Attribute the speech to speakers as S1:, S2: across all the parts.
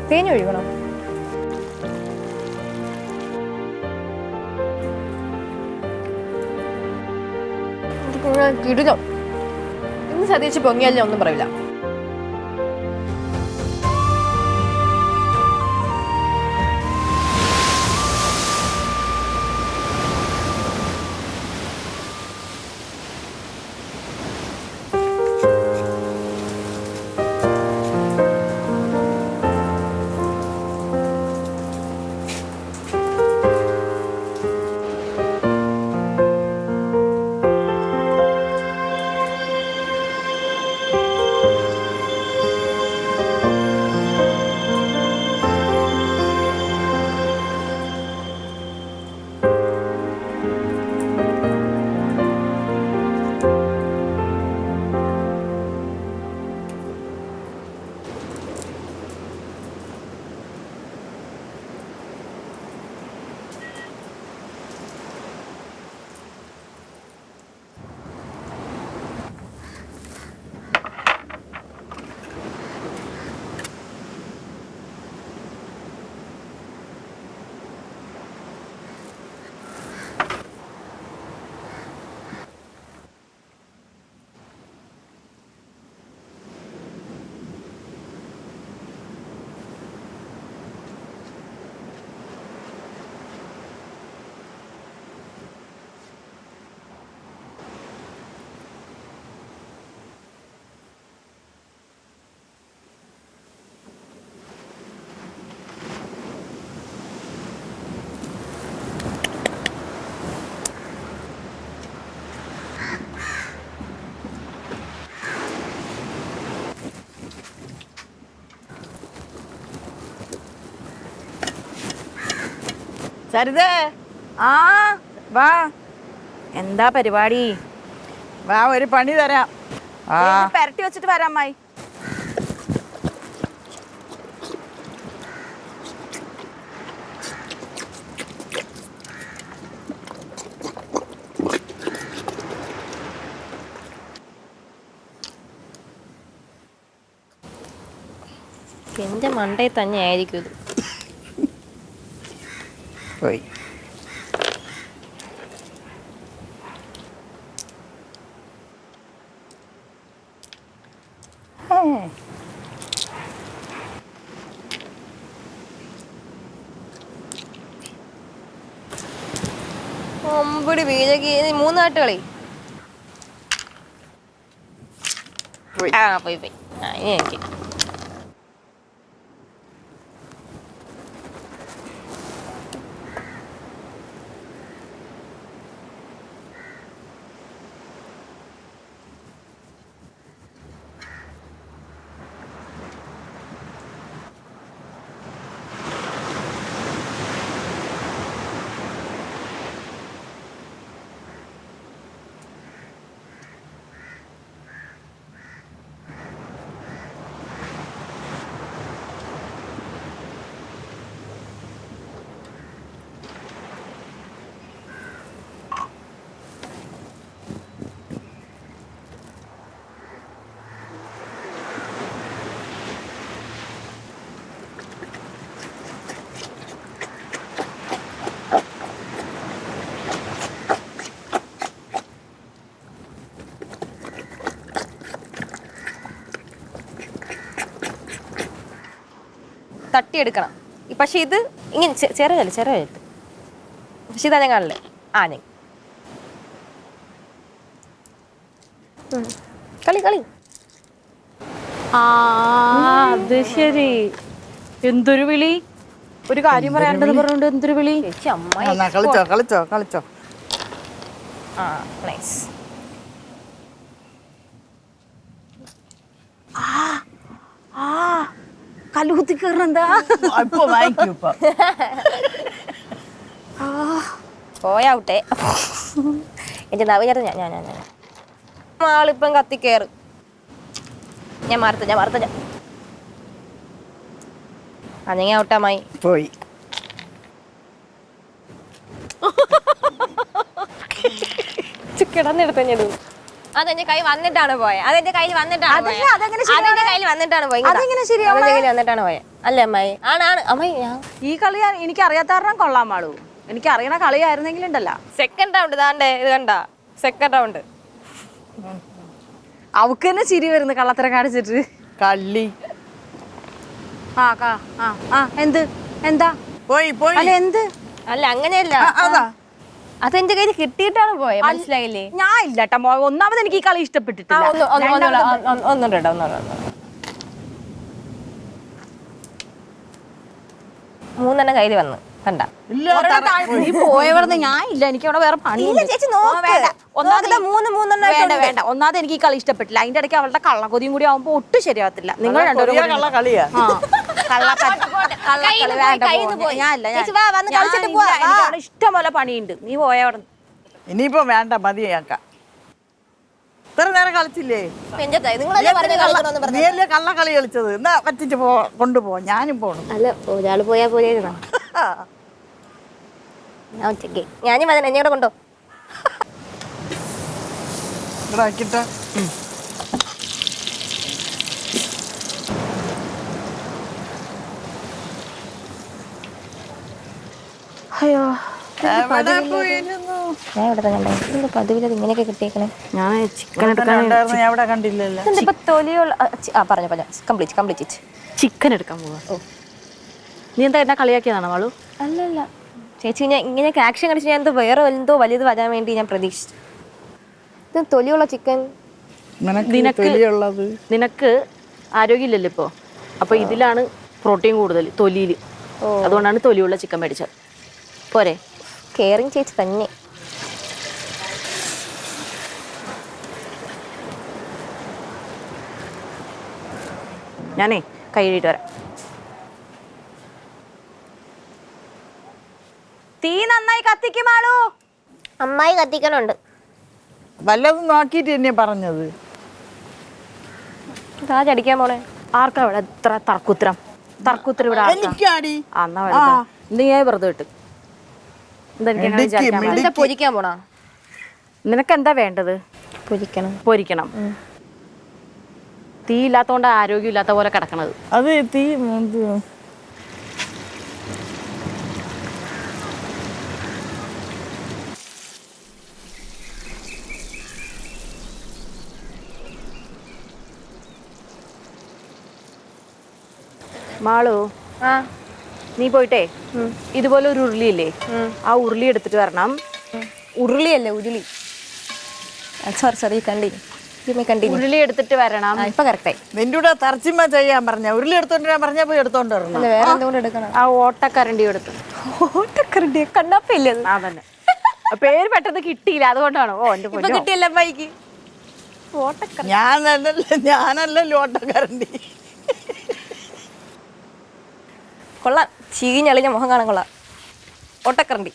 S1: തേഞ്ഞൊഴുകണോ? കിടിലോ. ഇന്ന് സതീച്ച് പൊങ്ങിയാലും ഒന്നും പറയില്ല.
S2: സരിതേ,
S3: ആ വാ. എന്താ പരിപാടി?
S2: വാ, ഒരു പണി തരാം.
S3: പെരട്ടി വെച്ചിട്ട് വരാം അമ്മായി.
S1: എന്റെ മണ്ടയിൽ തന്നെ ആയിരിക്കും ഇത്.
S2: പോയി.
S1: ഒമ്പടി വീഴകി 3 നാട്ടുകളി. ആ പോയി പോയി. ആ ഇനി എനിക്ക് തട്ടിയെടുക്കണം. പക്ഷെ ഇത് ഇങ്ങനെ ചെറിയ പക്ഷെ ഇതാ ഞാൻ കാണില്ലേ. ആ ഞാൻ കളി കളി.
S3: അത് ശരി. എന്തൊരു വിളി? ഒരു കാര്യം പറയാണ്ടെന്ന് പറഞ്ഞോണ്ട് എന്തൊരു വിളി?
S1: ചേച്ചി അമ്മായി.
S2: കളിച്ചോ കളിച്ചോ കളിച്ചോ.
S1: ആ നൈസ്.
S3: കല്ലുകുത്തി കയറണെന്താ?
S2: ഇപ്പൊ വായിക്കൂ. ഇപ്പൊ
S1: പോയാവട്ടെ. എന്റെ നവചേർത്ത് ഞാൻ ആളിപ്പം കത്തി കയറ്. ഞാൻ മാറത്ത അനങ്ങി ഔട്ടമായി
S2: പോയി.
S1: കിടന്നെടുത്ത ഞാൻ അതെന്റെ കൈ വന്നിട്ടാണ് പോയത്. അതെന്റെ കയ്യിൽ വന്നിട്ടാണ് പോയത്.
S3: അതെങ്ങനെ ശരിയാണ്?
S1: അതെന്റെ കയ്യിൽ വന്നിട്ടാണ് പോയത്.
S3: അതെങ്ങനെ ശരിയാണ്?
S1: അതെന്റെ കയ്യിൽ വന്നിട്ടാണ് പോയത്. അല്ലേ അമ്മായി? ആണ് അമ്മായി.
S3: ഈ കളി എനിക്ക് അറിയാത്ത കാരണം കൊള്ളാൻ പാടൂ. എനിക്ക് അറിയണ കളിയായിരുന്നെങ്കിലും ഉണ്ടല്ലോ.
S1: സെക്കൻഡ് റൗണ്ട് ഇതാണ്ടേ, ഇത് കണ്ട സെക്കൻഡ് റൗണ്ട്.
S3: അവക്ക് തന്നെ ചിരി വരുന്നു കള്ളത്തരം കാണിച്ചിട്ട്.
S2: കള്ളി
S3: എന്ത് എന്താ
S2: പോയി പോയി
S3: അല്ല എന്ത്
S1: അല്ല അങ്ങനെയല്ല,
S2: അതാ
S1: അതെന്റെ കയ്യിൽ കിട്ടിയിട്ടാണ് പോയത്. മനസ്സിലായില്ലേ?
S3: ഞാൻ ഇല്ല കേട്ടോ. ഒന്നാമത് എനിക്ക് ഈ കളി ഇഷ്ടപ്പെട്ടിട്ടില്ല.
S1: ഒന്നുകൂടെ. മൂന്നെണ്ണം കയ്യിൽ വന്ന് കണ്ട.
S3: നീ പോയവിടുന്ന് ഞാൻ ഇല്ല. എനിക്ക് അവിടെ വേറെ പണി. വേണ്ട. ഒന്നാമത് എനിക്ക് ഈ കളി ഇഷ്ടപ്പെട്ടില്ല. അതിന്റെ ഇടയ്ക്ക് അവളുടെ കള്ളക്കൊതിയും കൂടി ആവുമ്പോ ഒട്ടും ശരിയാവത്തില്ല. നിങ്ങൾ
S2: കള്ള കളിയാ.
S3: അവിടെ ഇഷ്ടം പോലെ പണിയുണ്ട്. നീ പോയവിടെ
S2: ഇനിയിപ്പോ വേണ്ട, മതിയാക്കാം. ഇത്ര നേരം കളിച്ചില്ലേ? നീയല്ലേ കള്ള കളി കളിച്ചത്? എന്നാ പറ്റിച്ച് കൊണ്ടുപോ, ഞാനും പോണം.
S1: അല്ല ഒരാള് പോയാ പോലെയായിരുന്നു. ഞാനും വന്നെ, എന്നോട് കൊണ്ടോ.
S3: അയ്യോ
S1: ഞാൻ ഇവിടെ കണ്ടേ. പതിവിലത് ഇങ്ങനെയൊക്കെ കിട്ടിയേക്കണേ.
S3: ഞാൻ ചിക്കൻ എടുക്കാൻ
S2: ഞാൻ അവിടെ കണ്ടില്ലല്ലോ.
S1: ഇപ്പൊ തൊലിയുള്ള പറഞ്ഞു കംപ്ലീറ്റ്
S3: ചിക്കൻ എടുക്കാൻ പോവാ. ഓ നീ എന്താ എന്നെ കളിയാക്കിയതാണോ വാളു?
S1: അല്ലല്ല ചേച്ചി, ഞാൻ ഇങ്ങനെയൊക്കെ ആക്ഷൻ കളിച്ച് ഞാൻ വേറെ എന്തോ വലുത് വരാൻ വേണ്ടി ഞാൻ പ്രതീക്ഷിച്ചു. ഇത് തൊലിയുള്ള ചിക്കൻ.
S3: നിനക്ക് ആരോഗ്യമില്ലല്ലോ ഇപ്പോ. അപ്പൊ ഇതിലാണ് പ്രോട്ടീൻ കൂടുതൽ, തൊലിയില്. അതുകൊണ്ടാണ് തൊലിയുള്ള ചിക്കൻ മേടിച്ചത്. പോരെ?
S1: കെയറിങ് ചേച്ചി തന്നെ.
S3: ഞാനേ കൈ കഴുകിയിട്ട് വരാം. തീ നന്നായി കത്തിക്കുമാളൂ.
S1: അമ്മായി കത്തിക്കണുണ്ട്.
S2: വല്ലതും നോക്കിട്ട് തന്നെ പറഞ്ഞത്.
S1: ചടിക്കാൻ പോണേ.
S3: ആർക്കാ ഇവിടെ എത്ര തർക്കുത്തരം ഇവിടെ? നീ വെറുതെ കിട്ടും.
S1: പൊരിക്കാൻ പോണോ?
S3: നിനക്ക് എന്താ വേണ്ടത്? പൊരിക്കണം. തീ ഇല്ലാത്തോണ്ട് ആരോഗ്യം ഇല്ലാത്ത പോലെ കിടക്കണത്.
S2: അത് തീ
S3: മാളു, നീ പോയിട്ടേ ഇതുപോലെ ഒരു ഉരുളിയില്ലേ, ആ ഉരുളി എടുത്തിട്ട് വരണം.
S1: ഉരുളിയല്ലേ ഉരുളി. സോറി കണ്ടി.
S3: ഉരുളി എടുത്തിട്ട് വരണം.
S1: ഇപ്പൊ കറക്റ്റായി.
S2: നിന്റെ കൂടെ തർച്ചിമ ചെയ്യാൻ പറഞ്ഞ ഉരുളി എടുത്തോണ്ട് വരാൻ പറഞ്ഞ പോയി എടുത്തോണ്ട് വരണം.
S1: വേറെ എന്തുകൊണ്ട് എടുക്കണം?
S3: ആ ഓട്ടക്കരണ്ടി എടുത്തു.
S1: ഓട്ടക്കരണ്ടി കണ്ണാപ്പില്ലേ?
S3: അതന്നെ. പേര് പെട്ടെന്ന് കിട്ടിയില്ല, അതുകൊണ്ടാണോ? ഓ എന്റെ
S1: പൊന്നോ കിട്ടിയല്ലേ അമ്മായിക്ക്?
S2: ഞാനല്ലല്ലോ ഓട്ടക്കരണ്ടി.
S1: കൊള്ളാം, ചീഞ്ഞളിഞ്ഞ മുഖം കാണാൻ കൊള്ളാം. ഓട്ടക്കരണ്ടി.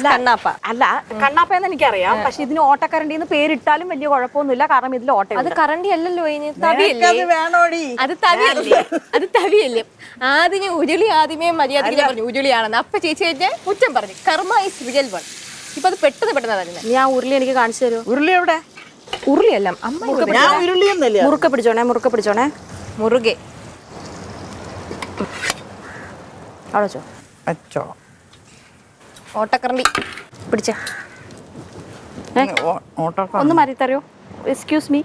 S1: കണ്ണാപ്പ
S3: അല്ല, കണ്ണാപ്പ എന്ന് എനിക്കറിയാം. പക്ഷെ ഇതിന് ഓട്ടക്കരണ്ടി എന്ന് പേരിട്ടാലും വലിയ കുഴപ്പമൊന്നുമില്ല. കാരണം ഇതിൽ ഓട്ട.
S1: അത് കറണ്ടി അല്ലല്ലോ, അത് തവിയല്ലേ. ആദ്യം ഉരുളി ആദ്യമേ മര്യാദ പറഞ്ഞു ഉരുളിയാണെന്ന്. അപ്പൊ ചേച്ചി എന്നെ കുറ്റം പറഞ്ഞു. കർമ്മ ഈസ് റിയൽ വൺ. ഇപ്പൊ അത് പെട്ടെന്ന് തന്നെ.
S3: ഞാൻ ഉരുളി എനിക്ക് കാണിച്ചു തരൂ.
S2: ഉരുളി എവിടെ?
S1: ഉരുളിയല്ല
S3: മുറുക്കെ പിടിച്ചോണേ.
S1: മുറുകെ
S3: അവിടെ
S2: വെച്ചോ.
S1: ഓട്ടക്കറണ്ടി
S3: പിടിച്ചേ. ഒന്ന് മാറി തരോ? Excuse me.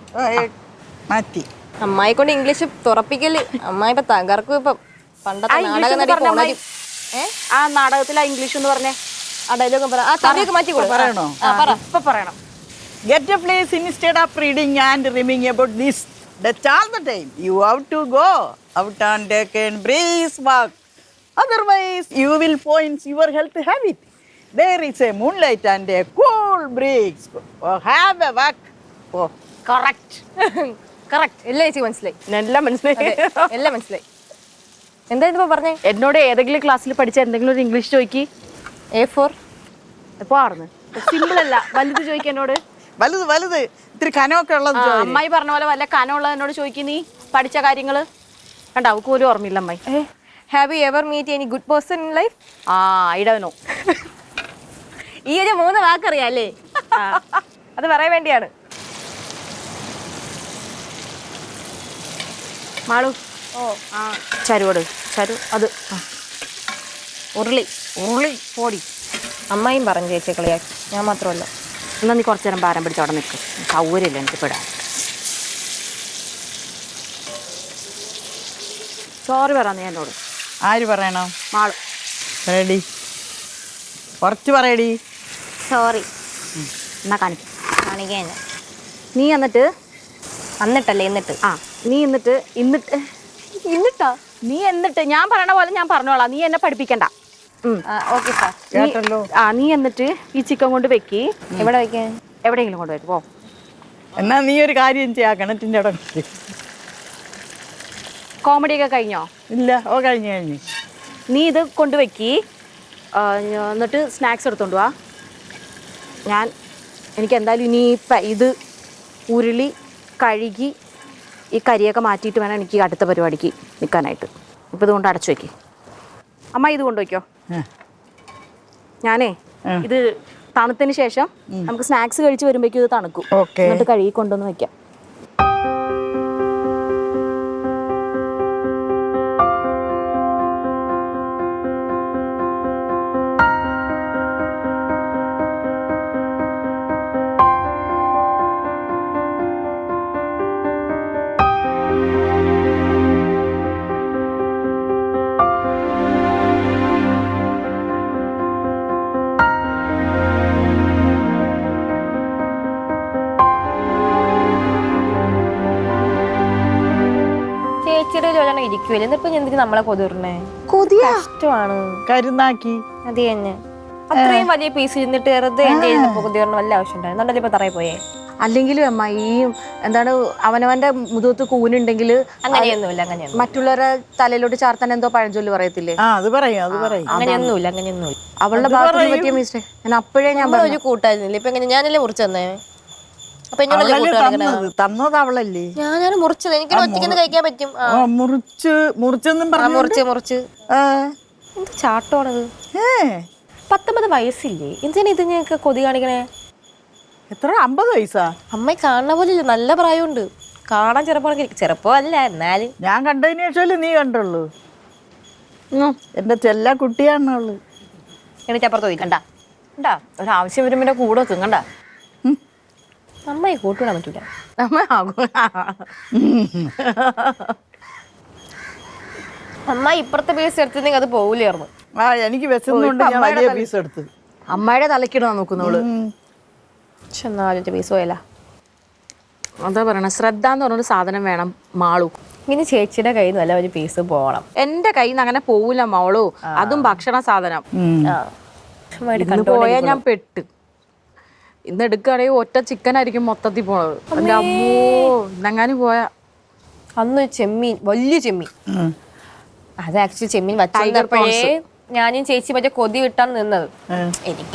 S2: മാറ്റി.
S1: അമ്മായി കൊണ്ട് ഇംഗ്ലീഷ് തുറപ്പിക്കല്. അമ്മായിപ്പോ തകർക്കും. ഇപ്പൊ പണ്ടത്തെ നാടകം.
S3: ആ നാടകത്തിലാ ഇംഗ്ലീഷ് എന്ന് പറഞ്ഞേ.
S1: ആ ഡയലോഗ് പറ. ആ തവിയൊക്കെ മാറ്റി
S2: പറയണോ?
S3: ഇപ്പൊ പറയണം.
S2: Get a place instead of reading and dreaming about this. That's all the time. You have to go out and take a brisk walk. Otherwise, you will find your health habit. There is a moonlight and a cool breeze. Have a walk. Oh,
S3: correct.
S1: എല്ലാം ചേച്ചി മനസ്സിലായി.
S3: എല്ലാം
S1: മനസ്സിലായി. എന്താ ഇതിപ്പോ പറഞ്ഞേ?
S3: എന്നോട് ഏതെങ്കിലും ക്ലാസ്സിൽ പഠിച്ച എന്തെങ്കിലും ഒരു ഇംഗ്ലീഷ് ചോദിക്കി.
S1: A4
S3: എപ്പോ ആർന്ന്? സിമ്പിൾ അല്ല, വലുത് ചോദിക്കാൻ എന്നോട്.
S2: വലുത് ഇത്തിരി കനമൊക്കെ ഉള്ളത്.
S3: അമ്മായി പറഞ്ഞ പോലെ വല്ല കനമുള്ളത് എന്നോട് ചോദിക്കും. നീ പഠിച്ച കാര്യങ്ങള് കണ്ട അവക്ക് പോലും ഓർമ്മയില്ല. അമ്മായി,
S1: have you ever meet any good person in life?
S3: I don't know.
S1: ഈ ഒരു 3 വാക്കറിയാല്ലേ? അത് പറയാൻ വേണ്ടിയാണ്.
S3: മാളു
S1: ഓ
S3: ആ ചരുവോട് ചരു അത്
S1: ഉരുളി
S3: ഉള്ളി പൊടി.
S1: അമ്മായിയും പറഞ്ഞു ചേച്ചി കളിയാക്കി, ഞാൻ മാത്രമല്ല.
S3: എന്നാൽ നീ കുറച്ചു നേരം ഭാരം പിടിച്ച് അവിടെ നിൽക്കും, സൗകര്യമില്ല എനിക്ക് പെടാൻ. സോറി പറ നീ എന്നോട്.
S2: ആര് പറയണം?
S3: മാളു.
S2: പറയടി, കുറച്ച് പറയടി.
S1: സോറി.
S3: എന്നാ കാണിക്കും
S1: കാണിക്കാൻ
S3: നീ എന്നിട്ട്
S1: എന്നിട്ടല്ലേ എന്നിട്ട്.
S3: ആ നീ എന്നിട്ട്
S1: എന്നിട്ടാ
S3: നീ എന്നിട്ട് ഞാൻ പറയണ പോലെ ഞാൻ പറഞ്ഞോളാം, നീ എന്നെ പഠിപ്പിക്കണ്ട.
S1: Okay sir.
S2: കേട്ടല്ലോ.
S3: നീ എന്നിട്ട് ഈ ചിക്കൻ കൊണ്ട് വെക്കി.
S1: എവിടെ വയ്ക്കാൻ?
S3: എവിടെയെങ്കിലും കൊണ്ട് വെക്ക് പോ.
S2: എന്നാ നീ ഒരു കാര്യം ചെയ്യാ, കിണറ്റിൻ്റെ അവിടെ.
S3: കോമഡിയൊക്കെ കഴിഞ്ഞോ?
S2: ഇല്ല, ഓ കഴിഞ്ഞു.
S3: നീ ഇത് കൊണ്ടുവെക്കി, എന്നിട്ട് സ്നാക്സ് എടുത്തോണ്ട് വാ. എനിക്ക് എന്തായാലും ഇനി ഇത് ഉരുളി കഴുകി ഈ കരിയൊക്കെ മാറ്റിയിട്ട് വേണം എനിക്ക് അടുത്ത പരിപാടിക്ക് നിൽക്കാനായിട്ട്. ഇപ്പം ഇതുകൊണ്ട് അടച്ചു വയ്ക്കി. അമ്മ ഇത് കൊണ്ടുവയ്ക്കോ. ഞാനേ ഇത് തണുത്തതിന് ശേഷം നമുക്ക് സ്നാക്സ് കഴിച്ച് വരുമ്പോഴേക്കും ഇത് തണുക്കും. എന്നിട്ട് കഴുകി കൊണ്ടുവന്ന് വെക്കാം.
S1: ഇരിക്കുവല്ലേ, എന്നിട്ട് എന്തിനു നമ്മളെ കൊതിർണേ? ഇഷ്ടമാണ്
S2: കരുന്നാക്കി.
S1: അത് തന്നെ. അത്രയും വലിയ പീസ് ഇരുന്നിട്ട് വെറുതെ എന്റെ കൊതിർണ വല്ല ആവശ്യം ഉണ്ടായിരുന്നു. എന്നിട്ട് ഇപ്പൊ തറയിൽ പോയേ.
S3: അല്ലെങ്കിലും അമ്മ ഈ എന്താണ് അവനവന്റെ മുഖത്ത് കൂനുണ്ടെങ്കിൽ
S1: അങ്ങനെയൊന്നുമില്ല. അങ്ങനെയൊന്നും
S3: മറ്റുള്ളവരുടെ തലയിലോട്ട് ചാർത്താൻ എന്തോ പഴഞ്ചൊല്ലി പറയത്തില്ലേ?
S2: അത് പറയും.
S1: അങ്ങനെയൊന്നുമില്ല. അങ്ങനെയൊന്നുമില്ല.
S3: അവളുടെ ഭാഗത്ത് പറ്റിയ മിസ്റ്റേക്ക്. ഞാൻ അപ്പോഴേ ഞാൻ
S1: ഒരു കൂട്ടായിരുന്നില്ല. ഇപ്പൊ എങ്ങനെ ഞാനല്ലേ മുറിച്ചു തന്നേ? അപ്പൊ
S2: തന്നത് അവളല്ലേ?
S1: ഞാനാണ് മുറിച്ചത്. എനിക്ക് ഒറ്റയ്ക്ക് കഴിക്കാൻ പറ്റും.
S2: മുറിച്ചെന്നും
S1: മുറിച്ച് എന്ത് ചാട്ടമാണത്? 19 വയസ്സില്ലേ? എന്തിനാ ഇത് ഞങ്ങൾക്ക് കൊതി കാണിക്കണേ?
S2: എത്ര? 50 വയസ്സാ?
S1: അമ്മായി കാണുന്ന പോലെ ഇല്ല, നല്ല പ്രായമുണ്ട്. കാണാൻ ചെറുപ്പമല്ല, എന്നാലും
S2: ഞാൻ കണ്ടതിന് ശേഷമല്ലേ നീ കണ്ടുള്ളൂ. എന്റെ ചെല്ല കുട്ടിയാണുള്ളു.
S1: എനിക്ക് അപ്പുറത്ത് പോയി
S3: കണ്ട ഒരാവശ്യം വരുമ്പോ കൂടെ വെക്കും. കണ്ട
S1: അമ്മായി കൂട്ടുവിടാൻ പറ്റൂല. അമ്മായി ഇപ്പുറത്തെ പീസ് എടുത്തിരുന്നെങ്കിൽ അത് പോവില്ലായിരുന്നു.
S2: എനിക്ക് വിശന്നുകൊണ്ട് ഞാൻ വലിയ പീസ് എടുത്ത്
S3: അമ്മയുടെ തലക്കിടാൻ നോക്കുന്നവള്.
S1: പക്ഷെ എന്നാലും പീസ് പോയല്ല.
S3: എന്താ പറയണ, ശ്രദ്ധ എന്ന് പറഞ്ഞൊരു സാധനം വേണം മാളു.
S1: ഇനി ചേച്ചിയുടെ കയ്യിൽ നിന്ന് വല്ല ഒരു പീസ് പോകണം.
S3: എന്റെ കയ്യിൽ നിന്ന് അങ്ങനെ പോവില്ല മോളു. അതും ഭക്ഷണ സാധനം. പോയാ ഞാൻ പെട്ട്. ഇന്ന് എടുക്കുകയാണെങ്കിൽ ഒറ്റ ചിക്കൻ ആയിരിക്കും മൊത്തത്തിൽ പോണത്. എന്റെ അമ്മോ, ഇന്നെങ്ങാനും പോയാ.
S1: അന്ന് ചെമ്മീൻ, വലിയ ചെമ്മീൻ. അത് ആക്ച്വലി ചെമ്മീൻ വച്ചപ്പോഴേ ഞാനും ചേച്ചി മറ്റേ കൊതി വിട്ടാണ് നിന്നത്.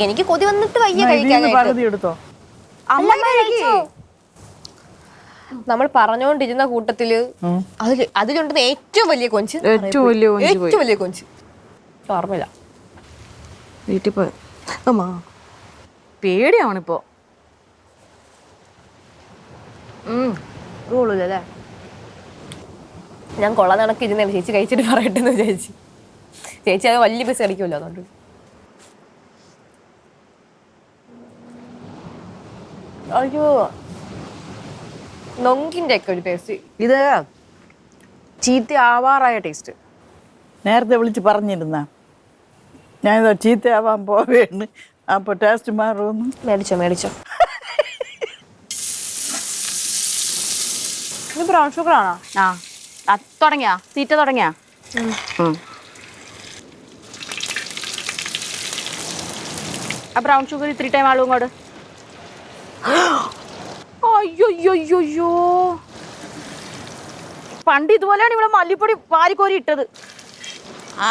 S1: എനിക്ക് കൊതി വന്നിട്ട് വയ്യ കഴിക്കാനായിട്ട്. നമ്മൾ പറഞ്ഞുകൊണ്ടിരുന്ന കൂട്ടത്തില് അതിലുണ്ടെന്ന് ഏറ്റവും വലിയ കൊഞ്ച്. ഏറ്റവും വലിയ കൊഞ്ച് ഓർമ്മയില്ല.
S3: വീട്ടിൽ പോയ പേടിയാവണിപ്പോ.
S1: കൊള്ളൂല്ലേ? ഞാൻ കൊള്ളാൻ കണക്ക് ഇരുന്നേ ചേച്ചി കഴിച്ചിട്ട് പറയട്ടെന്ന് വിചാരിച്ചു. ചേച്ചി അത് വലിയ പീസ് കഴിക്കുമല്ലോ, അതുകൊണ്ട്. അയ്യോ, നൊങ്കിന്റെ ഒക്കെ ഒരു ടേസ്റ്റ്.
S3: ഇത് ചീത്ത ആവാറായ ടേസ്റ്റ്.
S2: നേരത്തെ വിളിച്ച് പറഞ്ഞിരുന്ന ഞാനിതാ ചീത്തയാവാൻ പോവേണ്, അപ്പൊ ടേസ്റ്റ് മാറുമെന്ന്.
S1: മേടിച്ചോ. ഇത് ബ്രൗൺ ഷുഗർ ആണോ?
S3: തുടങ്ങിയാ തീറ്റ തുടങ്ങിയാ? ആ ബ്രൗൺ ഷുഗർ ഇത്തിരി ടൈം ആളും ഇങ്ങോട്ട്. അയ്യോയ്യോയ്യോ, പണ്ട് ഇതുപോലെയാണ് ഇവിടെ മല്ലിപ്പൊടി വാരിക്കോരി ഇട്ടത്.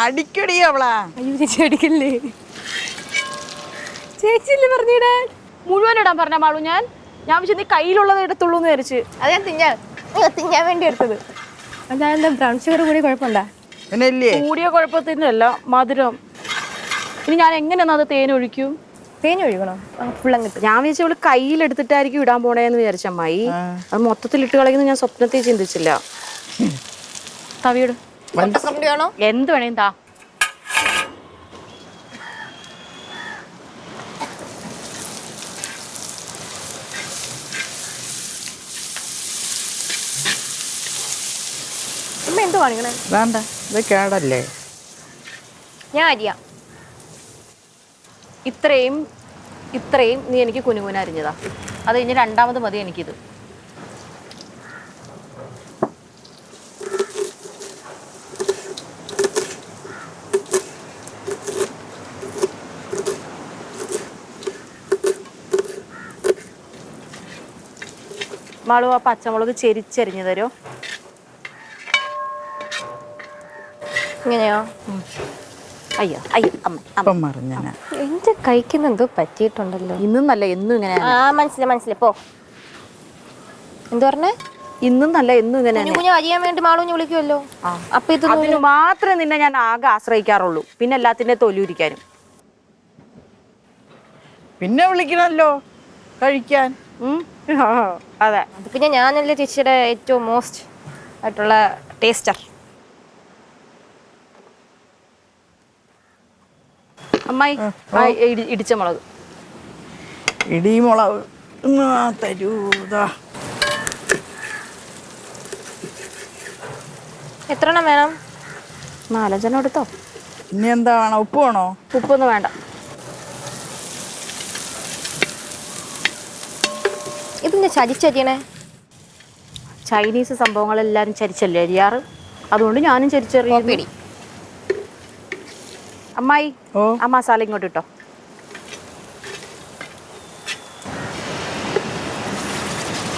S2: അടിക്കടി അവളാ.
S1: അയ്യോ ചേച്ചി അടിക്കല്ലേ, ചേച്ചിയല്ലേ പറഞ്ഞിടാൻ.
S3: മുഴുവൻ ഇടാൻ പറഞ്ഞ മാളു. ഞാൻ പക്ഷെ നീ കയ്യിലുള്ളത് എടുത്തുള്ളൂ എന്ന് വിചാരിച്ച്.
S1: അത് ഞാൻ തിന്നാൻ വേണ്ടി എടുത്തത്. അതായത് ബ്രൗൺ ഷുഗർ കൂടി കുഴപ്പമുണ്ടാ?
S2: കൂടിയ
S3: കുഴപ്പത്തിനല്ല, മധുരം. ഇനി ഞാൻ എങ്ങനെയാ അത് തേനൊഴിക്കും?
S1: തേഞ്ഞ് ഒഴുകണോ ഫുള്ളം കിട്ടും.
S3: ഞാൻ വിചാരിച്ച അവള് കയ്യിലെടുത്തിട്ടായിരിക്കും ഇടാൻ പോണേന്ന് വിചാരിച്ച അമ്മായി. അത് മൊത്തത്തിൽ ഇട്ട് കളയുന്ന ഞാൻ സ്വപ്നത്തിൽ ചിന്തിച്ചില്ല. തവിയോട്
S1: വേണോ
S3: എന്ത് വേണേലും താ.
S1: അമ്മ എന്ത് കാണിക്കണേ?
S2: വേണ്ട, ഇത് കേടല്ലേ.
S1: ഞാൻ അരിയാം.
S3: ഇത്രയും നീ എനിക്ക് കുനുകുന അരിഞ്ഞതാ. അത് കഴിഞ്ഞ് രണ്ടാമത് മതി എനിക്കിത്. മാളു ആ പച്ചമുളക് ചെരിച്ചരിഞ്ഞു തരോ?
S1: ഇങ്ങനെയോ?
S3: അയ്യോ അയ്യോ അമ്മ
S2: അപ്പം മറിഞ്ഞ
S1: എന്റെ കൈക്കുന്ന എന്തോ പറ്റിയിട്ടുണ്ടല്ലോ.
S3: ഇന്നും നല്ല എന്നും ഇങ്ങനെ.
S1: മനസ്സിലായി പോ. എന്ത് പറഞ്ഞേ?
S3: ഇന്നും നല്ല എന്നും ഇങ്ങനെ
S1: കുഞ്ഞു അരിയാൻ വേണ്ടി മാളൂഞ്ഞ് വിളിക്കുമല്ലോ. അപ്പൊ ഇത്
S3: അതിന് മാത്രമേ നിന്നെ ഞാൻ ആകെ ആശ്രയിക്കാറുള്ളൂ. പിന്നെ എല്ലാത്തിന്റെ തൊലിയിരിക്കാനും.
S2: പിന്നെ വിളിക്കണല്ലോ കഴിക്കാൻ.
S3: അതെ.
S1: അത് പിന്നെ ഞാനല്ലേ ചേച്ചിയുടെ ഏറ്റവും മോസ്റ്റ് ആയിട്ടുള്ള ടേസ്റ്റർ.
S3: അമ്മായി ഇടിച്ച മുളക്.
S2: ഇടിമുളക് തരൂതാ.
S1: എത്ര എണ്ണം വേണം?
S3: 4-5 എണ്ണം എടുത്തോ.
S2: ഇനി എന്താ വേണം? ഉപ്പ് വേണോ?
S3: ഉപ്പൊന്നും വേണ്ട.
S1: ഇതിന്റെ ചരിച്ചരിയണേ.
S3: ചൈനീസ് സംഭവങ്ങളെല്ലാരും ചരിച്ചല്ലേ അരിയാറ്. അതുകൊണ്ട് ഞാനും ചരിച്ചറിയും. അമ്മായി ആ മസാല ഇങ്ങോട്ട് ഇട്ടോ.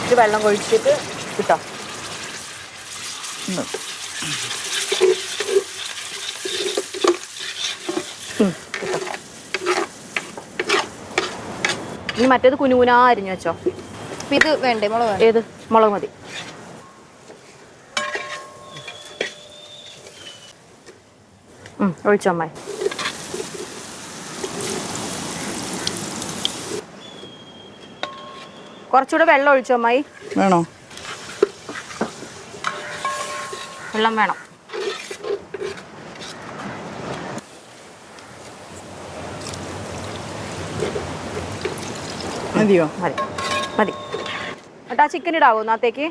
S3: ഇത് വെള്ളം കൊഴിച്ചിട്ട് ഇട്ടോ. ഇനി മറ്റേത് കുനുകുനാ അരിഞ്ഞു വെച്ചോ.
S1: ഇത് വേണ്ടേ മുളക്?
S3: ഏത് മുളക് മതി. ഒഴിച്ചോ അമ്മായി. കുറച്ചുകൂടെ വെള്ളം ഒഴിച്ചോ അമ്മായി.
S2: വേണോ?
S3: വെള്ളം വേണം.
S2: മതിയോ?
S3: മതി മതി. എന്നിട്ട് ആ ചിക്കൻ ഇടാവോ ഒന്നാത്തേക്ക്?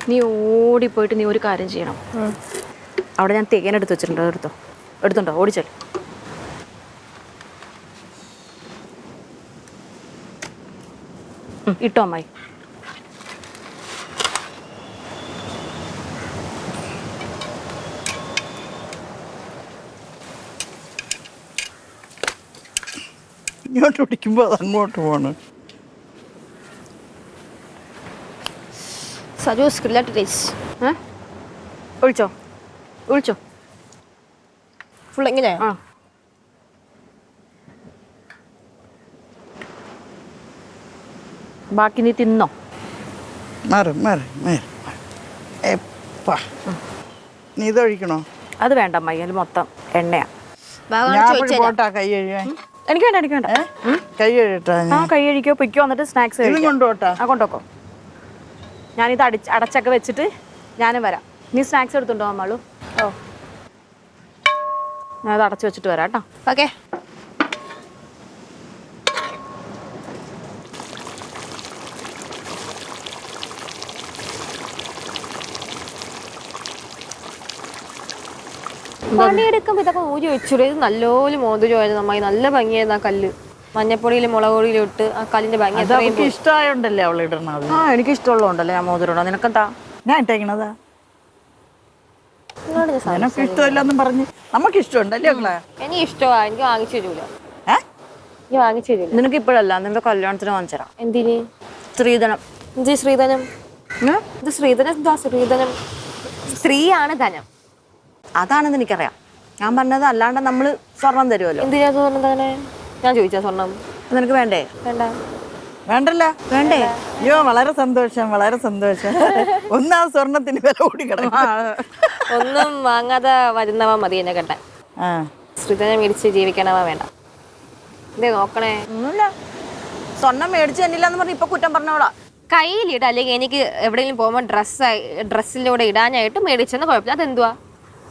S3: നീ ഓടിപ്പോയിട്ട് നീ ഒരു കാര്യം ചെയ്യണം. അവിടെ ഞാൻ തേൻ എടുത്ത് വെച്ചിട്ടുണ്ട്. എടുത്തുണ്ടോ? ഓടിച്ചോ. ഇട്ടോ അമ്മായി.
S2: ഇങ്ങോട്ട് പിടിക്കുമ്പോൾ അത് അങ്ങോട്ട് പോണ്.
S1: സജോസ് ടേസ്റ്റ്.
S3: ഒഴിച്ചോ ഒഴിച്ചോ.
S1: ഫുൾ എങ്ങനെയാ?
S3: ആ ബാക്കി നീ തിന്നോ.
S2: മാറി മാറി മാറി. എപ്പാ നീ ഇതൊഴിക്കണോ?
S3: അത് വേണ്ട അമ്മായി. അതിൽ മൊത്തം എണ്ണയാ.
S2: പോട്ടാ കൈ കഴുകാൻ.
S3: എനിക്ക് വേണ്ട എനിക്ക് വേണ്ട.
S2: കൈ കഴുകട്ടാ.
S3: ആ കൈ കഴിക്കോ പൊയ്ക്കോ. എന്നിട്ട് സ്നാക്സ്
S2: കൊണ്ടുപോട്ടാ.
S3: ആ കൊണ്ടുപോക്കോ. ഞാനിത് അടച്ചൊക്കെ വെച്ചിട്ട് ഞാനും വരാം. നീ സ്നാക്സ് എടുത്തുണ്ടോ അമ്മാളു?
S1: ഓ
S3: ഞാനത് അടച്ചു വെച്ചിട്ട് വരാം കേട്ടോ.
S1: ഓക്കെ. പണിയെടുക്കുമ്പോൾ ഇതൊക്കെ ഊരി വെച്ചൂടെ? ഇത് നല്ലപോലെ മോതിരമായിരുന്നു നന്നായി. നല്ല ഭംഗിയായിരുന്നു ആ കല്ല്. മഞ്ഞപ്പൊടിയിലും മുളക് പൊടിയിലും ഇട്ട് ആ കല്ലിന്റെ ഭംഗി
S2: ഇഷ്ടമായോണ്ടല്ലേ അവൾ ഇടണത്.
S3: ആ എനിക്ക് ഇഷ്ടമുള്ളതുകൊണ്ടല്ലേ ഞാൻ മോതിരം. നിനക്കെന്താ?
S2: ഞാൻ ഇട്ടേക്കണതാ. നിനക്ക് ഇഷ്ടമില്ലെന്നും പറഞ്ഞ് നമുക്ക് ഇഷ്ടമുണ്ടല്ലേ അവളെ?
S1: എനിക്ക് ഇഷ്ടമാ. എനിക്ക് വാങ്ങിച്ചു തരൂല. എനിക്ക് വാങ്ങിച്ചു തരൂല.
S3: നിനക്ക് ഇപ്പോഴല്ല, നിന്റെ കല്യാണത്തിന് വാങ്ങിച്ചു തരാം.
S1: എന്തിന്?
S3: സ്ത്രീധനം.
S1: എന്ത് ശ്രീധനം? ഇത് ശ്രീധനം. എന്താ ശ്രീധനം? സ്ത്രീയാണ് ധനം.
S3: അതാണെന്ന് എനിക്കറിയാം. ഞാൻ പറഞ്ഞത് അല്ലാണ്ട് നമ്മള് സ്വർണം തരുമല്ലോ.
S1: എന്തിനാ സ്വർണ്ണം തന്നെ? ഞാൻ ചോദിച്ചാ സ്വർണം
S3: നിനക്ക് വേണ്ടേ?
S1: വേണ്ട.
S2: വേണ്ടല്ല.
S3: വേണ്ടേ?
S2: അയ്യോ വളരെ സന്തോഷം വളരെ സന്തോഷം. ഒന്നാം സ്വർണത്തിന് വില കൂടി കിടക്കും.
S1: ഒന്നും വാങ്ങാതെ വരുന്നവ മതി എന്നെ കെട്ടാൻ.
S2: ആ
S1: ശ്രീധനം മേടിച്ച് ജീവിക്കണവ വേണ്ട. എന്തേ നോക്കണേ?
S3: ഒന്നുമില്ല, സ്വർണം മേടിച്ച് തന്നില്ല എന്ന് പറഞ്ഞ് ഇപ്പൊ കുറ്റം പറഞ്ഞോളാ.
S1: കയ്യിലിട, അല്ലെങ്കിൽ എനിക്ക് എവിടെയെങ്കിലും പോകുമ്പോൾ ഡ്രസ്സിലൂടെ ഇടാനായിട്ട് മേടിച്ചെന്ന് കുഴപ്പമില്ല. അതെന്തുവാ?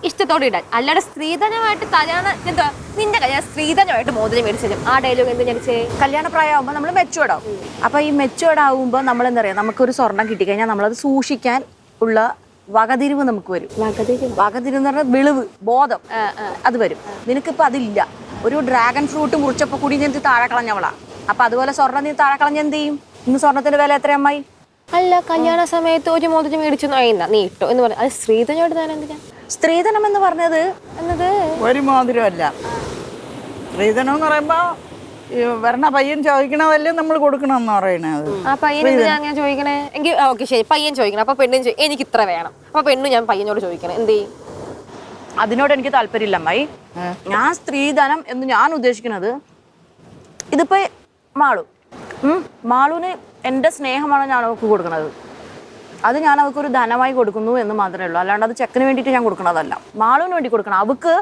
S1: ഇഷ്ടത്തോടെ ഇടാൻ. അല്ലാതെ സ്ത്രീധനമായിട്ട് തരാണ് എന്തുവാ? നിന്റെ കല്യാണം സ്ത്രീധനമായിട്ട് മോതിരം മേടിച്ചു. ആ ഡയലോഗ് എന്ത് ഞടിച്ചേ?
S3: കല്യാണ പ്രായമാകുമ്പോൾ നമ്മൾ മെച്ചുവേർഡ് ആവും. അപ്പൊ ഈ മെച്ചുവേർഡ് ആവുമ്പോൾ നമ്മൾ എന്താ പറയാ, നമുക്കൊരു സ്വർണം കിട്ടിക്കഴിഞ്ഞാൽ നമ്മളത് സൂക്ഷിക്കാൻ ഉള്ള വകതിരിവ് നമുക്ക് വരും. വകതിരിവ് എന്ന് പറഞ്ഞാൽ വിളിവ്, ബോധം അത് വരും. നിനക്കിപ്പോൾ അതില്ല. ഒരു ഡ്രാഗൺ ഫ്രൂട്ട് മുറിച്ചപ്പോൾ കൂടി ഞാൻ താഴെ കളഞ്ഞവളാ. അപ്പൊ അതുപോലെ സ്വർണ്ണം നീ താഴെ കളഞ്ഞ എന്ത് ചെയ്യും? ഇന്ന് സ്വർണത്തിന്റെ വില എത്ര അമ്മായി?
S1: അല്ല, കല്യാണ സമയത്ത് ഒരു മോതിരം മേടിച്ചു നീ ഇട്ടോ എന്ന് പറഞ്ഞു. അത് സ്ത്രീധനമായിട്ട് താൻ എന്തിനാ?
S3: സ്ത്രീധനം എന്ന് പറഞ്ഞത്
S2: ഒരു മോതിരമല്ല. സ്ത്രീധനം എന്ന് പറയുമ്പോ വരണ പയ്യൻ ചോദിക്കണതല്ലേ നമ്മൾ കൊടുക്കണമെന്ന് പറയണത്.
S1: ആ പയ്യൻ എന്തിനാ അങ്ങനെ ചോദിക്കണേ? എങ്കിൽ ഓക്കെ ശരി, പയ്യൻ ചോദിക്കണം. അപ്പൊ പെണ്ണും എനിക്ക് ഇത്ര വേണം. അപ്പൊ പെണ്ണു ഞാൻ പയ്യനോട് ചോദിക്കണം, എന്ത് ചെയ്യും?
S3: അതിനോട് എനിക്ക് താല്പര്യമില്ല അമ്മായി. ഞാൻ സ്ത്രീധനം എന്ന് ഞാൻ ഉദ്ദേശിക്കുന്നത്, ഇതിപ്പോ മാളുവിന് എൻ്റെ സ്നേഹമാണ് ഞാൻ അവൾക്ക് കൊടുക്കുന്നത്. അത് ഞാൻ അവൾക്കൊരു ധനമായി കൊടുക്കുന്നു എന്ന് മാത്രമേ ഉള്ളൂ. അല്ലാണ്ട് അത് ചെക്കന് വേണ്ടിയിട്ട് ഞാൻ കൊടുക്കണതല്ല, മാളുവിന് വേണ്ടി കൊടുക്കണം. അവൾക്ക്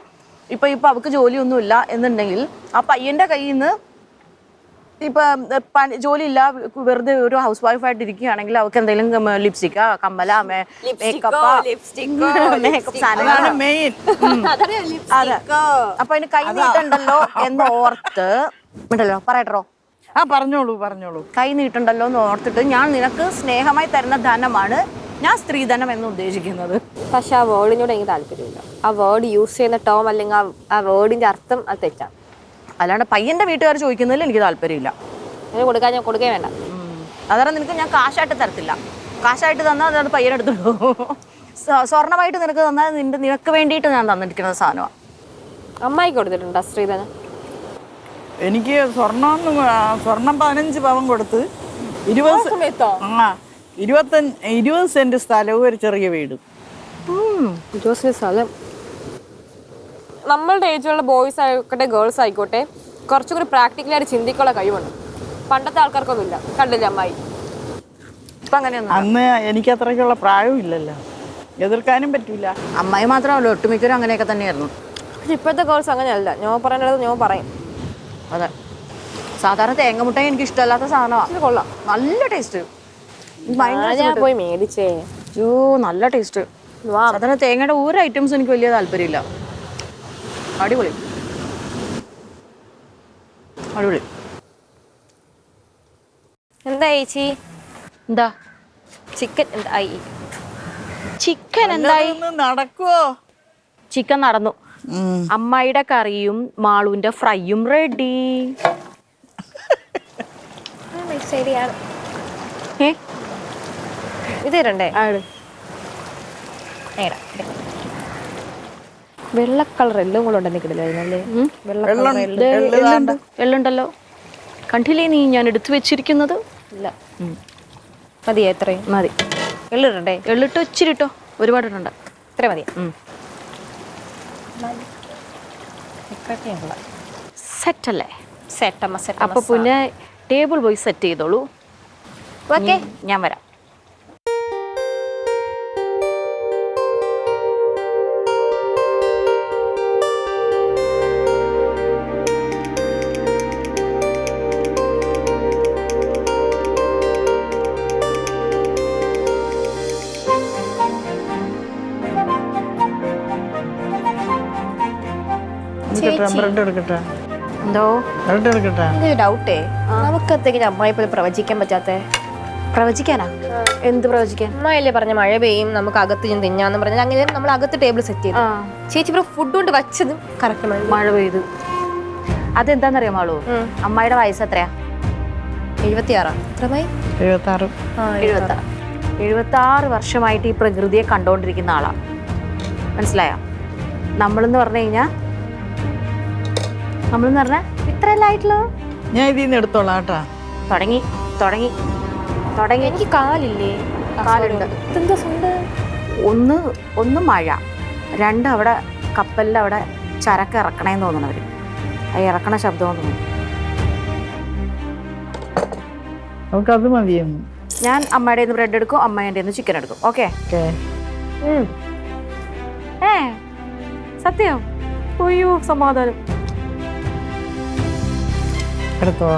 S3: ഇപ്പൊ അവൾക്ക് ജോലിയൊന്നുമില്ല എന്നുണ്ടെങ്കിൽ ആ പയ്യന്റെ കയ്യിൽ നിന്ന് ഇപ്പൊ ജോലിയില്ല, വെറുതെ ഒരു ഹൗസ് വൈഫായിട്ട് ഇരിക്കുകയാണെങ്കിൽ അവൾക്ക് എന്തെങ്കിലും ലിപ്സ്റ്റിക്കാ, കമ്മല, മേക്കപ്പ് സാധനങ്ങളാണ് മെയിൻ. അതെ, അപ്പൊ അതിന് കൈ നീട്ടുണ്ടല്ലോ എന്ന് ഓർത്ത് ഉണ്ടല്ലോ, പറയട്ടോ.
S2: ആ പറഞ്ഞോളൂ.
S3: കൈ നീട്ടുണ്ടല്ലോ എന്ന് ഓർത്തിട്ട് ഞാൻ നിനക്ക് സ്നേഹമായി തരുന്ന ധനമാണ് ഞാൻ സ്ത്രീധനം എന്ന് ഉദ്ദേശിക്കുന്നത്.
S1: പക്ഷെ ആ വേർഡിനോട് എനിക്ക് താല്പര്യമില്ല. ആ വേർഡ് യൂസ് ചെയ്യുന്ന ടേം അല്ലെങ്കിൽ ആ വേർഡിന്റെ അർത്ഥം അത് തെറ്റാണ്.
S3: അല്ലാണ്ട് പയ്യന്റെ വീട്ടുകാർ ചോദിക്കുന്നതിൽ എനിക്ക് താല്പര്യമില്ല.
S1: ഞാൻ കൊടുക്കേ വേണ്ട.
S3: അതാണ് നിനക്ക് ഞാൻ കാശായിട്ട് തരത്തില്ല. കാശായിട്ട് തന്നാൽ അത് പയ്യനെടുത്തുള്ളൂ. സ്വർണ്ണമായിട്ട് നിനക്ക് തന്നാൽ നിനക്ക് വേണ്ടിയിട്ട് ഞാൻ തന്നിരിക്കുന്ന സാധനമാണ്.
S1: അമ്മായിക്ക് കൊടുത്തിട്ടുണ്ടോ സ്ത്രീധനം?
S2: എനിക്ക് സ്വർണം 15 പവൻ കൊടുത്ത് 20 സെന്റ് സ്ഥലവും ഒരു ചെറിയ വീടും.
S1: 20 സെന്റ് സ്ഥലം. നമ്മളുടെ ഏജിലുള്ള ബോയ്സ് ആയിക്കോട്ടെ ഗേൾസ് ആയിക്കോട്ടെ കുറച്ചും കൂടി പ്രാക്ടിക്കലായിട്ട് ചിന്തിക്കാനുള്ള കഴിവുണ്ട്. പണ്ടത്തെ ആൾക്കാർക്കൊന്നും ഇല്ല. കണ്ടില്ല അമ്മായി?
S3: ഇപ്പൊ അങ്ങനെയൊന്നും
S2: അന്ന് എനിക്ക് അത്രയ്ക്കുള്ള പ്രായവും ഇല്ലല്ലോ, എതിർക്കാനും പറ്റൂല.
S3: അമ്മായി മാത്രമല്ല, ഒട്ടുമിക്കരും അങ്ങനെയൊക്കെ തന്നെയായിരുന്നു.
S1: പക്ഷെ ഇപ്പോഴത്തെ ഗേൾസ് അങ്ങനെയല്ല. ഞാൻ പറയുന്നത് ഞാൻ പറയും.
S3: അതെ, സാധാരണ തേങ്ങ മുട്ടായി എനിക്ക് ഇഷ്ടമല്ലാത്ത സാധനമാണ്.
S1: കൊള്ളാം,
S3: നല്ല ടേസ്റ്റ്.
S1: പോയി മേടിച്ചേ.
S3: അയ്യോ നല്ല ടേസ്റ്റ്. സാധാരണ തേങ്ങയുടെ ഒരു ഐറ്റംസ് എനിക്ക് വലിയ താല്പര്യമില്ല. അടിപൊളി അടിപൊളി.
S1: എന്താ ചേച്ചി?
S3: എന്താ
S1: ചിക്കൻ എന്തായി?
S3: ചിക്കൻ എന്തായി?
S2: നടക്കുവോ?
S3: ചിക്കൻ നടന്നു. അമ്മായിയുടെ കറിയും മാളുവിന്റെ ഫ്രൈയും റെഡി.
S1: ഇത് തരണ്ടേ? വെള്ള കളർ എല്ലാം കൂടെ ഉണ്ടെന്ന് കിടില്ലേ?
S3: എള്ളുണ്ടല്ലോ, കണ്ടില്ലേ നീ ഞാൻ എടുത്തു വെച്ചിരിക്കുന്നത്?
S1: ഇല്ല, മതി. എത്രയും
S3: മതി.
S1: എള്ളിടണ്ടേ?
S3: എള്ളിട്ടോ, ഇച്ചിരി ഇട്ടോ, ഒരുപാട് ഇടണ്ട.
S1: ഇത്ര മതി.
S3: സെറ്റല്ലേ?
S1: സെറ്റമ്മ.
S3: അപ്പൊ പിന്നെ ടേബിൾ പോയി സെറ്റ് ചെയ്തോളൂ.
S1: ഓക്കെ,
S3: ഞാൻ വരാം. എന്തോ
S1: ഡൗട്ടേ, നമുക്കത്തേക്ക് അമ്മായി പോലെ പ്രവചിക്കാൻ പറ്റാത്ത?
S3: പ്രവചിക്കാനാ? എന്ത് പ്രവചിക്കാൻ?
S1: അമ്മായില്ലേ പറഞ്ഞ മഴ പെയ്യും, നമുക്ക് അകത്ത് ഞാൻ തിന്നാന്ന് പറഞ്ഞാൽ അങ്ങനെ നമ്മൾ അകത്ത് ടേബിൾ സെറ്റ് ചെയ്തു. ചേച്ചി ഇവിടെ ഫുഡ് കൊണ്ട് വച്ചതും കറക്റ്റ്
S3: മഴ പെയ്തു. അതെന്താന്നറിയാമോ? അമ്മായിയുടെ വയസ്സ് എത്രയാ?
S1: 76.
S3: 76 വർഷമായിട്ട് ഈ പ്രകൃതിയെ കണ്ടോണ്ടിരിക്കുന്ന ആളാ. മനസ്സിലായോ? നമ്മളെന്ന് പറഞ്ഞു കഴിഞ്ഞാൽ ഇത്രയല്ല ആയിട്ടുള്ളൂ.
S2: ഞാൻ ഇതിൽ നിന്ന് എടുത്തോളാം കേട്ടാ.
S3: തുടങ്ങി.
S1: എനിക്ക് കാലില്ലേ?
S3: കാലുണ്ട്. ഒന്ന് മഴ, 2 അവിടെ കപ്പലിൽ അവിടെ ചരക്ക് ഇറക്കണേന്ന് തോന്നണവര്. അത് ഇറക്കണ ശബ്ദം തോന്നുന്നു.
S2: നമുക്കത് മതിയെന്ന്.
S3: ഞാൻ അമ്മയുടെ ബ്രെഡ് എടുക്കും, അമ്മേൻ്റെ ചിക്കൻ എടുക്കും. ഓക്കെ. സത്യം? അയ്യോ സമാധാനം.
S2: എടുത്തോ.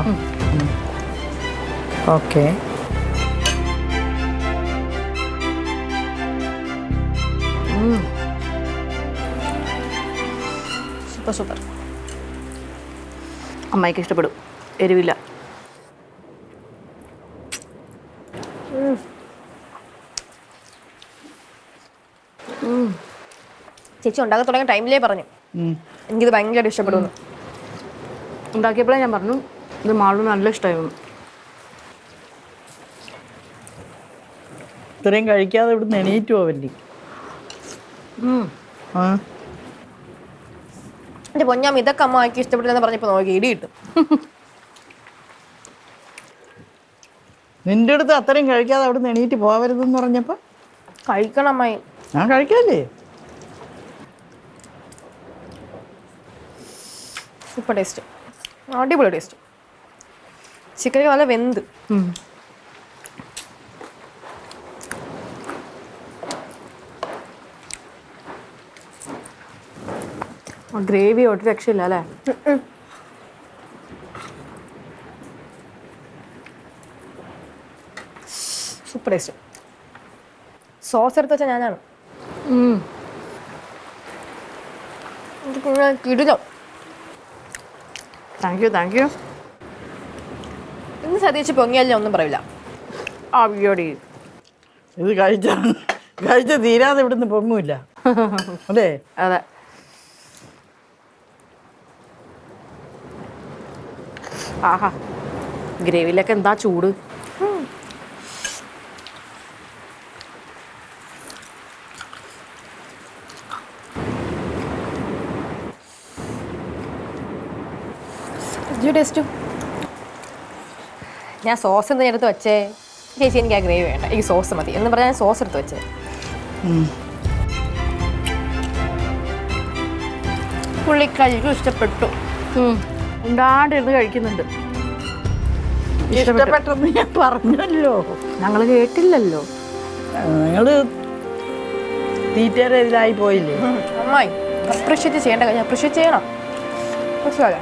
S2: ഓക്കെ.
S1: Super super.
S3: അമ്മയ്ക്ക് ഇഷ്ടപ്പെടും, എരിവില്ല.
S1: ചേച്ചി ഉണ്ടാക്കാൻ തുടങ്ങിയ ടൈമിലേ പറഞ്ഞു എനിക്കിത് ഭയങ്കരമായിട്ട് ഇഷ്ടപ്പെടുന്നു.
S3: ഉണ്ടാക്കിയപ്പോഴേ ഞാൻ പറഞ്ഞു ഇത് മാളു നല്ല ഇഷ്ടമായിരുന്നു.
S2: ഇത്രയും കഴിക്കാതെ ഇവിടുന്ന് എണീറ്റ് പോവല്ലേ? ആ
S1: എൻ്റെ പൊന്നാം ഇതൊക്കെ അമ്മ ആക്കി ഇഷ്ടപ്പെടുന്നെന്ന് പറഞ്ഞപ്പോൾ നോക്കി ഇടി കിട്ടും.
S2: നിന്റെ അടുത്ത് അത്രയും കഴിക്കാതെ അവിടുന്ന് എണീറ്റ് പോവരുതെന്ന് പറഞ്ഞപ്പോൾ
S1: കഴിക്കണം അമ്മായി.
S2: ഞാൻ കഴിക്കാല്ലേ?
S1: സൂപ്പർ ടേസ്റ്റ്, അടിപൊളി ടേസ്റ്റ്. ചിക്കനൊക്കെ നല്ല വെന്ത്.
S3: ഗ്രേവി ഒരു രക്ഷയില്ല അല്ലേ?
S1: Super taste. സോസ് എടുത്ത് വെച്ചാൽ ഞാനാണ്. കിടിലോ.
S3: Thank you.
S1: ഇന്ന് സതീച്ച് പൊങ്ങിയാലും ഒന്നും പറയില്ല.
S3: അയ്യോടി,
S2: ഇത് കഴിച്ച തീരാതെ ഇവിടുന്ന് പൊങ്ങൂല്ല അല്ലേ?
S3: അതെ. ആഹാ, ഗ്രേവിയിലൊക്കെ എന്താ ചൂട്.
S1: ടേസ്റ്റും. ഞാൻ സോസ് എന്താ എടുത്ത് വെച്ചേ? ചേച്ചി എനിക്ക് ആ ഗ്രേവി വേണ്ട, എനിക്ക് സോസ് മതി എന്ന് പറഞ്ഞാൽ ഞാൻ സോസ് എടുത്ത് വെച്ചേ. പുള്ളിക്കാരിക്കും ഇഷ്ടപ്പെട്ടു.
S3: ഉണ്ടാണ്ടിരുന്ന് കഴിക്കുന്നുണ്ട്.
S2: ഇഷ്ടപ്പെട്ടെന്ന് ഞാൻ പറഞ്ഞല്ലോ.
S3: ഞങ്ങൾ കേട്ടില്ലല്ലോ.
S2: നിങ്ങള് തീറ്റയുടെ ഇതിലായി പോയില്ലേ?
S1: അമ്മായി അപ്രിഷ്യേറ്റ് ചെയ്യേണ്ട കാര്യം അപ്രിഷ്യേറ്റ് ചെയ്യണം. മനസ്സിലായോ?